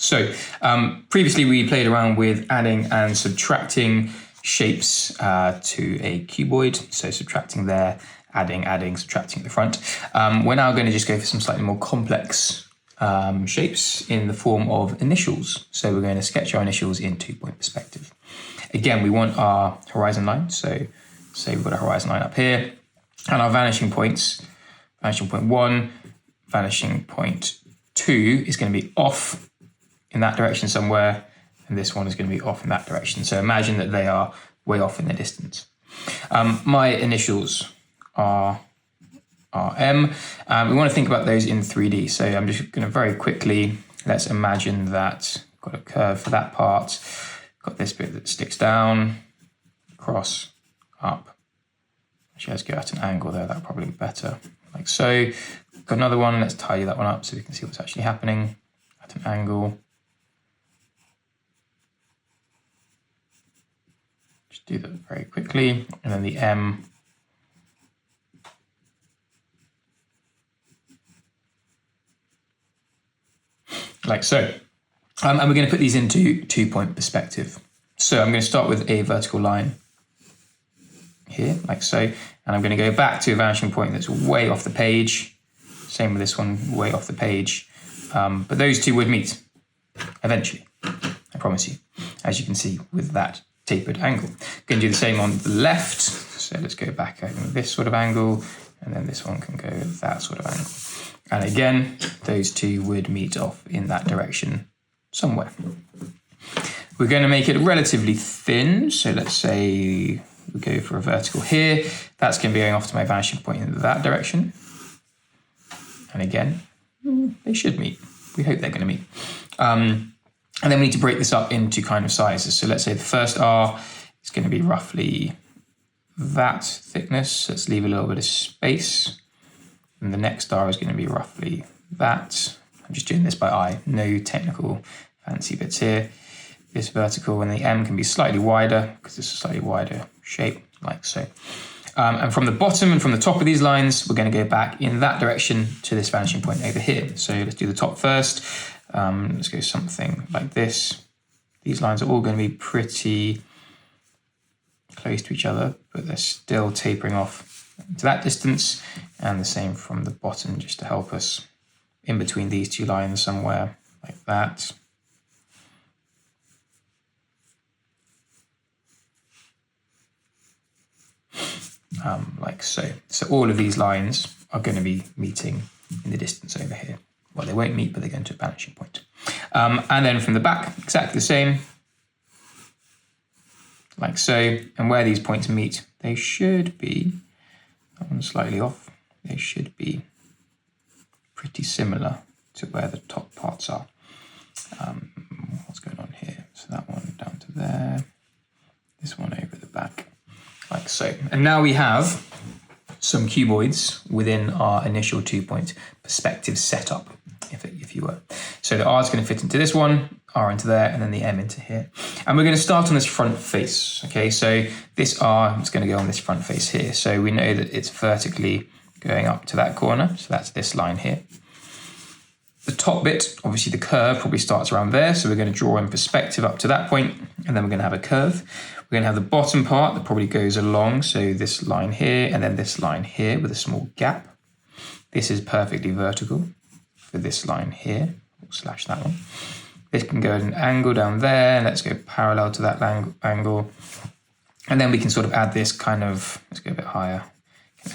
So previously we played around with adding and subtracting shapes to a cuboid. So subtracting there, adding, subtracting at the front. We're now going to just go for some slightly more complex shapes in the form of initials. So we're going to sketch our initials in 2-point perspective. Again, we want our horizon line. So say we've got a horizon line up here, and our vanishing points, vanishing point 1, vanishing point 2 is going to be off in that direction somewhere, and this one is going to be off in that direction. So imagine that they are way off in the distance. My initials are RM. We want to think about those in 3D. So I'm just going to very quickly, let's imagine that I've got a curve for that part, got this bit that sticks down, across, up. Actually, let's go at an angle there, that'll probably be better. Like so. Got another one, let's tidy that one up so we can see what's actually happening at an angle. Just do that very quickly. And then the M. Like so. And we're going to put these into 2-point perspective. So I'm going to start with a vertical line here, like so. And I'm going to go back to a vanishing point that's way off the page. Same with this one, way off the page. But those two would meet eventually, I promise you, as you can see with that tapered angle. Going to do the same on the left. So let's go back over this sort of angle, and then this one can go that sort of angle. And again, those two would meet off in that direction somewhere. We're going to make it relatively thin. So let's say we go for a vertical here. That's going to be going off to my vanishing point in that direction. And again, they should meet. We hope they're going to meet. And then we need to break this up into kind of sizes. So let's say the first R is going to be roughly that thickness. Let's leave a little bit of space. And the next R is going to be roughly that. I'm just doing this by eye. No technical fancy bits here. This vertical, and the M can be slightly wider because it's a slightly wider shape, like so. And from the bottom and from the top of these lines, we're going to go back in that direction to this vanishing point over here. So let's do the top first. Let's go something like this. These lines are all going to be pretty close to each other, but they're still tapering off to that distance. And the same from the bottom, just to help us in between these two lines somewhere like that. Like so. So all of these lines are going to be meeting in the distance over here. Well, they won't meet, but they're going to a vanishing point. And then from the back, exactly the same. Like so. And where these points meet, they should be, that one's slightly off, they should be pretty similar to where the top parts are. What's going on here? So that one down to there, this one over the back. Like so. And now we have some cuboids within our initial 2-point perspective setup, if you were. So the R is going to fit into this one, R into there, and then the M into here. And we're going to start on this front face. Okay, so this R is going to go on this front face here. So we know that it's vertically going up to that corner. So that's this line here. The top bit, obviously the curve probably starts around there. So we're going to draw in perspective up to that point, and then we're going to have a curve. We're going to have the bottom part that probably goes along. So this line here, and then this line here with a small gap. This is perfectly vertical for this line here, slash that one. This can go at an angle down there, and let's go parallel to that angle. And then we can sort of add this kind of, let's go a bit higher,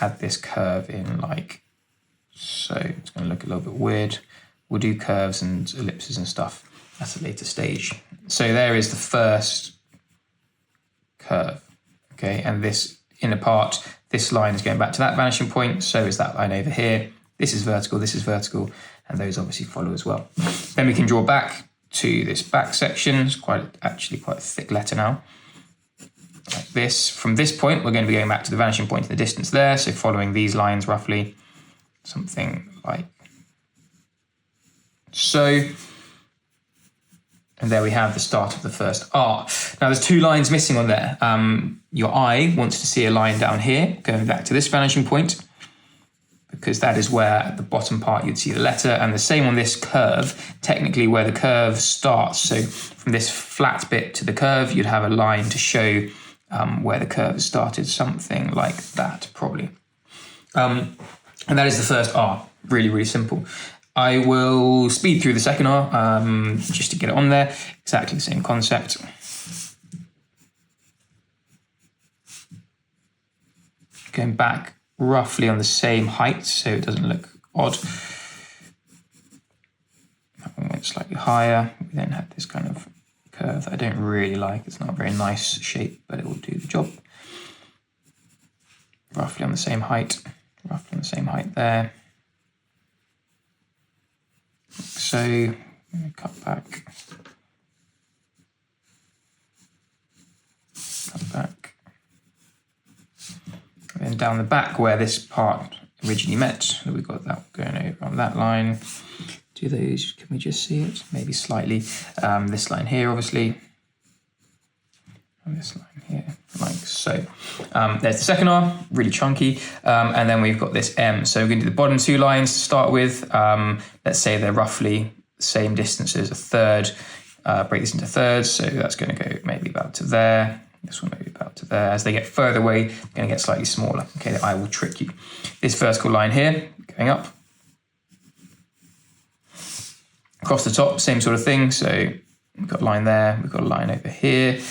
add this curve in like so. It's going to look a little bit weird. We'll do curves and ellipses and stuff at a later stage. So there is the first curve, okay? And this inner part, this line is going back to that vanishing point, so is that line over here. This is vertical, and those obviously follow as well. Then we can draw back to this back section. It's actually quite a thick letter now. Like this. From this point, we're going to be going back to the vanishing point in the distance there, so following these lines roughly, something like so. And there we have the start of the first R. Now there's 2 lines missing on there. Your eye wants to see a line down here, going back to this vanishing point. The because that is where at the bottom part you'd see the letter, and the same on this curve, technically where the curve starts. So from this flat bit to the curve, you'd have a line to show where the curve started, something like that probably. And that is the first R, really, really simple. I will speed through the second R just to get it on there, exactly the same concept. Going back roughly on the same height, so it doesn't look odd. That one went slightly higher. We then had this kind of curve that I don't really like. It's not a very nice shape, but it will do the job. Roughly on the same height, there. So, I'm going to cut back. And then down the back where this part originally met, we've got that going over on that line. Do those, can we just see it? Maybe slightly. This line here, obviously. And this line here, like so. There's the second R, really chunky. And then we've got this M. So we're going to do the bottom two lines to start with. Let's say they're roughly the same distances, a third. Break this into thirds. So that's going to go maybe about to there. This one maybe about to there. As they get further away, they're going to get slightly smaller. Okay, the eye will trick you. This vertical line here, going up. Across the top, same sort of thing. So we've got a line there, we've got a line over here.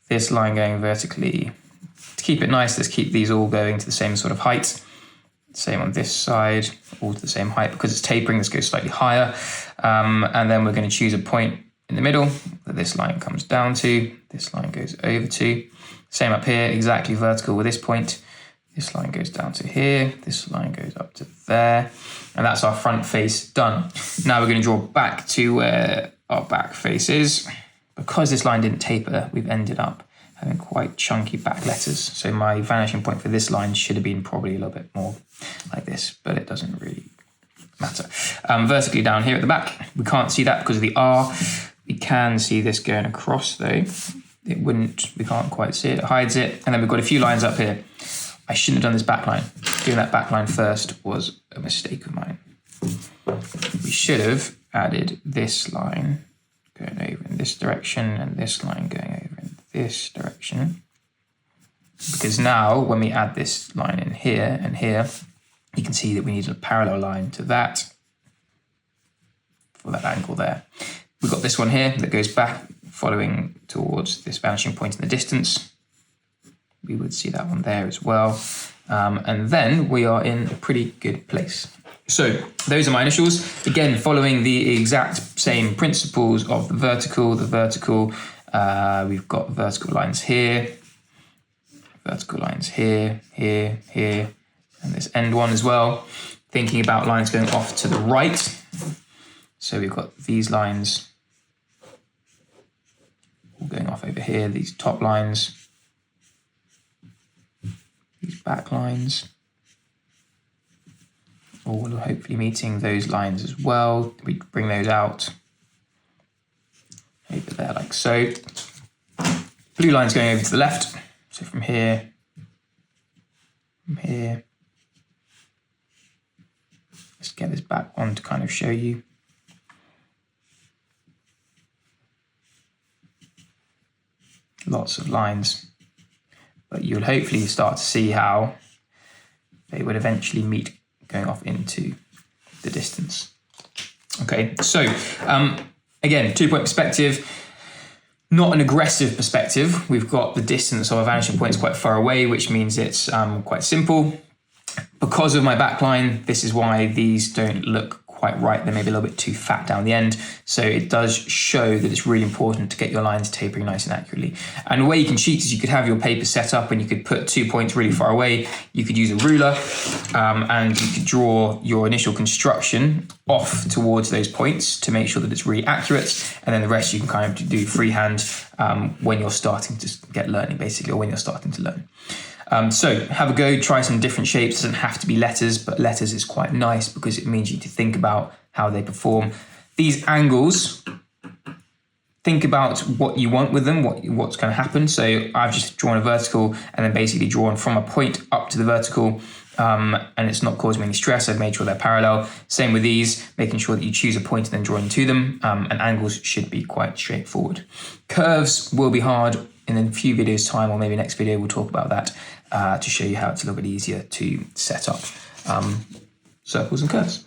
This line going vertically. To keep it nice, let's keep these all going to the same sort of height. Same on this side, all to the same height. Because it's tapering, this goes slightly higher. And then we're going to choose a point in the middle that this line comes down to, this line goes over to. Same up here, exactly vertical with this point. This line goes down to here, this line goes up to there, and that's our front face done. Now we're going to draw back to where our back face is. Because this line didn't taper, we've ended up having quite chunky back letters. So my vanishing point for this line should have been probably a little bit more like this, but it doesn't really matter. Vertically down here at the back, we can't see that because of the R. We can see this going across though. We can't quite see it, it hides it. And then we've got a few lines up here. I shouldn't have done this back line. Doing that back line first was a mistake of mine. We should have added this line going over in this direction and this line going over in this direction. Because now when we add this line in here and here, you can see that we need a parallel line to that for that angle there. We've got this one here that goes back following towards this vanishing point in the distance. We would see that one there as well. And then we are in a pretty good place. So those are my initials. Again, following the exact same principles of the vertical, we've got vertical lines here, here, and this end one as well. Thinking about lines going off to the right. So we've got these lines all going off over here, these top lines, these back lines, all hopefully meeting those lines as well. We bring those out over there like so. Blue line's going over to the left, so from here, let's get this back on to kind of show you. Lots of lines, but you'll hopefully start to see how they would eventually meet going off into the distance. Okay, so again, 2-point perspective, not an aggressive perspective. We've got the distance of our vanishing point is quite far away, which means it's quite simple. Because of my backline, this is why these don't look quite right. They're maybe a little bit too fat down the end. So it does show that it's really important to get your lines tapering nice and accurately. And the way you can cheat is you could have your paper set up and you could put 2 points really far away. You could use a ruler and you could draw your initial construction off towards those points to make sure that it's really accurate. And then the rest you can kind of do freehand when you're starting to get learning, basically, or when you're starting to learn. So have a go, try some different shapes. It doesn't have to be letters, but letters is quite nice because it means you need to think about how they perform. These angles, think about what you want with them, what's going to happen. So I've just drawn a vertical and then basically drawn from a point up to the vertical and it's not causing me any stress. I've made sure they're parallel. Same with these, making sure that you choose a point and then drawing to them, and angles should be quite straightforward. Curves will be hard. In a few videos time, or maybe next video, we'll talk about that to show you how it's a little bit easier to set up circles and curves.